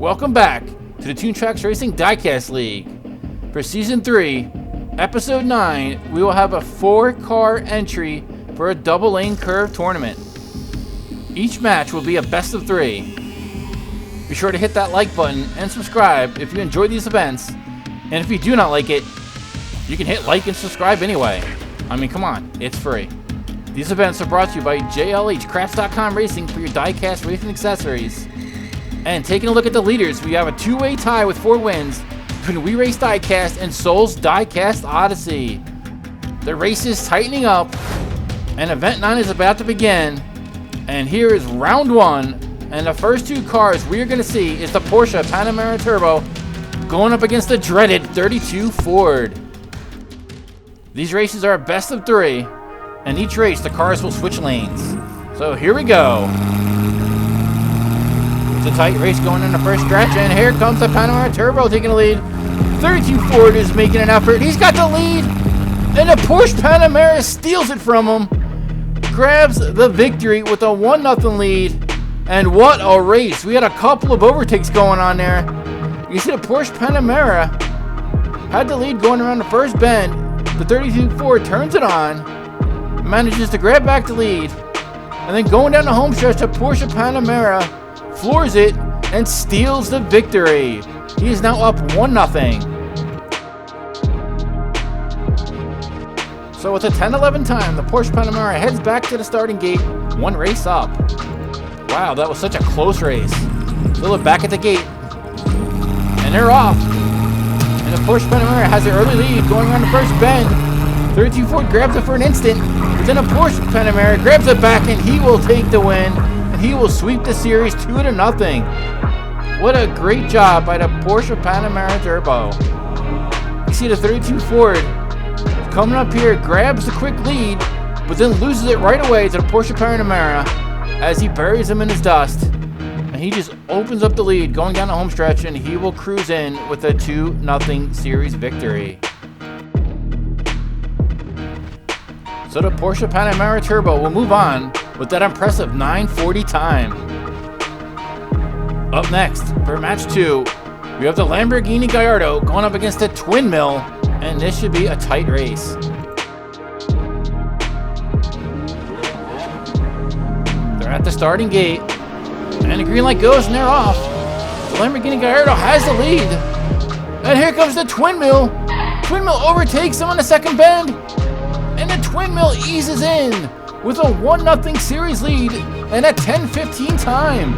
Welcome back to the Toon Tracks Racing Diecast League. For Season 3, Episode 9, we will have a 4-car entry for a double lane curve tournament. Each match will be a best of 3. Be sure to hit that like button and subscribe if you enjoy these events. And if you do not like it, you can hit like and subscribe anyway. I mean, come on, it's free. These events are brought to you by JLHcrafts.com Racing for your diecast racing accessories. And taking a look at the leaders, we have a 2-way tie with 4 wins between We Race Diecast and Soul's Diecast Odyssey. The race is tightening up, and Event 9 is about to begin. And here is round 1, and the first 2 cars we are going to see is the Porsche Panamera Turbo going up against the dreaded 32 Ford. These races are a best of 3, and each race the cars will switch lanes. So here we go. It's a tight race going in the first stretch, and here comes the Panamera Turbo taking the lead. 32 Ford is making an effort. He's got the lead, and the Porsche Panamera steals it from him. Grabs the victory with a 1-0 lead, and what a race. We had a couple of overtakes going on there. You see the Porsche Panamera had the lead going around the first bend. The 32 Ford turns it on, manages to grab back the lead, and then going down the home stretch, the Porsche Panamera floors it and steals the victory. He is now up 1-0. So with a 10-11 time, the Porsche Panamera heads back to the starting gate, 1 race up. Wow, that was such a close race. They look back at the gate, and they're off. And the Porsche Panamera has the early lead going around the first bend. 32 Ford grabs it for an instant, but then a Porsche Panamera grabs it back, and he will take the win. He will sweep the series 2-0. What a great job by the Porsche Panamera Turbo. You see the 32 Ford coming up here, grabs the quick lead, but then loses it right away to the Porsche Panamera as he buries him in his dust. And he just opens up the lead going down the home stretch, and he will cruise in with a 2-0 series victory. So the Porsche Panamera Turbo will move on with that impressive 9:40 time. Up next, for match 2, we have the Lamborghini Gallardo going up against the Twin Mill, and this should be a tight race. They're at the starting gate, and the green light goes, and they're off. The Lamborghini Gallardo has the lead, and here comes the Twin Mill. Twin Mill overtakes him on the second bend, and the Twin Mill eases in with a 1-0 series lead and a 10:15 time.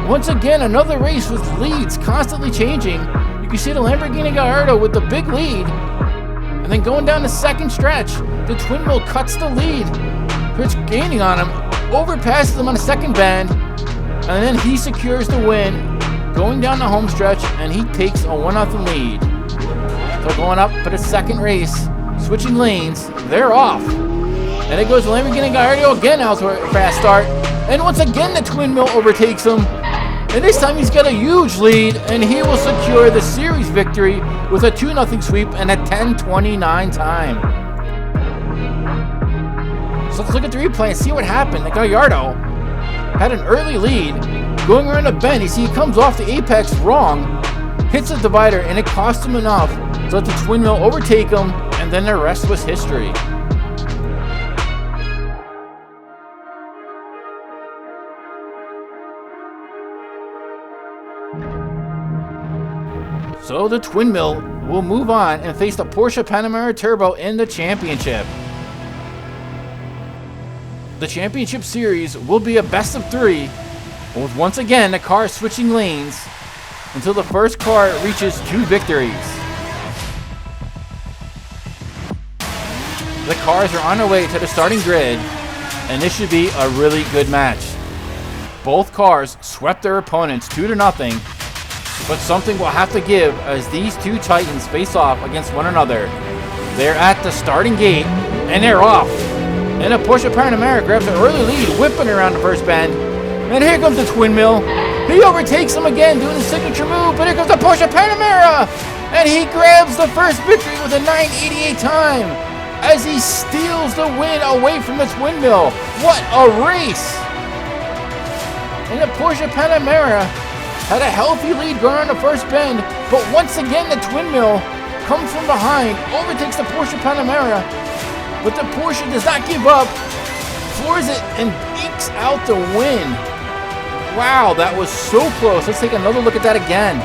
Once again, another race with leads constantly changing. You can see the Lamborghini Gallardo with the big lead. And then going down the second stretch, the Twin Mill cuts the lead. It's gaining on him, overpasses him on the second bend, and then he secures the win going down the home stretch, and he takes a 1-0 lead. So going up for the second race, switching lanes, they're off. And it goes to Lamborghini Gallardo again out to a fast start. And once again the Twin Mill overtakes him. And this time he's got a huge lead, and he will secure the series victory with a 2-0 sweep and a 10:29 time. So let's look at the replay and see what happened. The Gallardo had an early lead. Going around a bend, you see he comes off the apex wrong, hits the divider, and it cost him enough so that the Twin Mill overtake him, and then the rest was history. So the Twin Mill will move on and face the Porsche Panamera Turbo in the championship. The championship series will be a best of 3, with once again the cars switching lanes until the first car reaches 2 victories. The cars are on their way to the starting grid, and this should be a really good match. Both cars swept their opponents 2-0. But something will have to give as these 2 titans face off against one another. They're at the starting gate, and they're off. And the Porsche Panamera grabs an early lead, whipping around the first bend. And here comes the Twin Mill. He overtakes him again, doing his signature move, but here comes the Porsche Panamera! And he grabs the first victory with a 9:88 time as he steals the win away from the Twin Mill. What a race! And the Porsche Panamera had a healthy lead going on the first bend, but once again the twin mill comes from behind, overtakes the Porsche Panamera, but the Porsche does not give up, floors it, and ekes out the win. Wow, that was so close. Let's take another look at that again.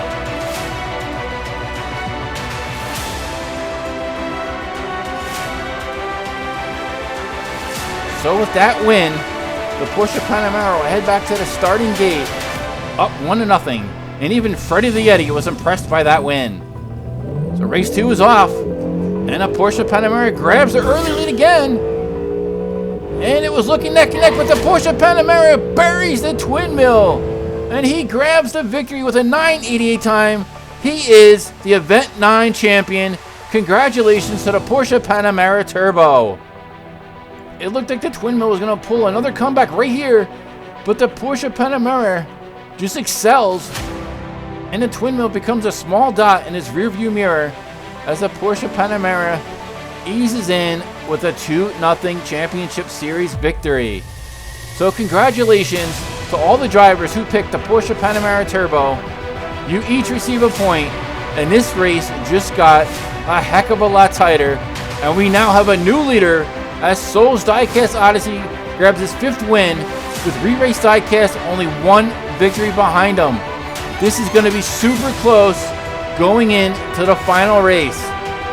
So with that win, the Porsche Panamera will head back to the starting gate, up 1-0. And even Freddy the Yeti was impressed by that win. So race 2 is off, and the Porsche Panamera grabs the early lead again. And it was looking neck and neck, but the Porsche Panamera buries the twin mill. And he grabs the victory with a 988 time. He is the Event 9 champion. Congratulations to the Porsche Panamera Turbo. It looked like the twin mill was going to pull another comeback right here, but the Porsche Panamera just excels, and the twin mill becomes a small dot in his rearview mirror as the Porsche Panamera eases in with a 2-0 championship series victory. So congratulations to all the drivers who picked the Porsche Panamera Turbo. You each receive a point, and this race just got a heck of a lot tighter, and we now have a new leader as Soul's Diecast Odyssey grabs his 5th win, with Re-Race Diecast only 1 victory behind him. This is going to be super close going into the final race.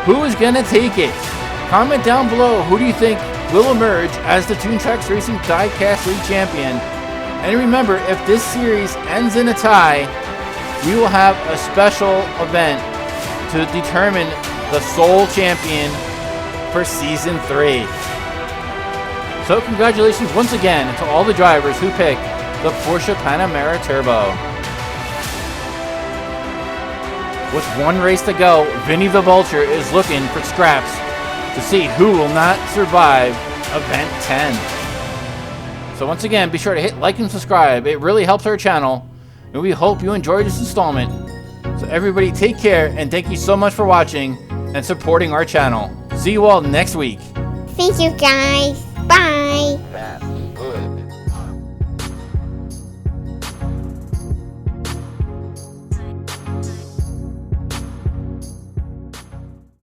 Who is going to take it? Comment down below, who do you think will emerge as the Toon Tracks Racing Diecast League champion? And remember, if this series ends in a tie, we will have a special event to determine the sole champion for Season 3. So congratulations once again to all the drivers who picked the Porsche Panamera Turbo. With 1 race to go, Vinny the Vulture is looking for scraps to see who will not survive Event 10. So once again, be sure to hit like and subscribe. It really helps our channel, and we hope you enjoyed this installment. So everybody take care, and thank you so much for watching and supporting our channel. See you all next week. Thank you guys. Bye.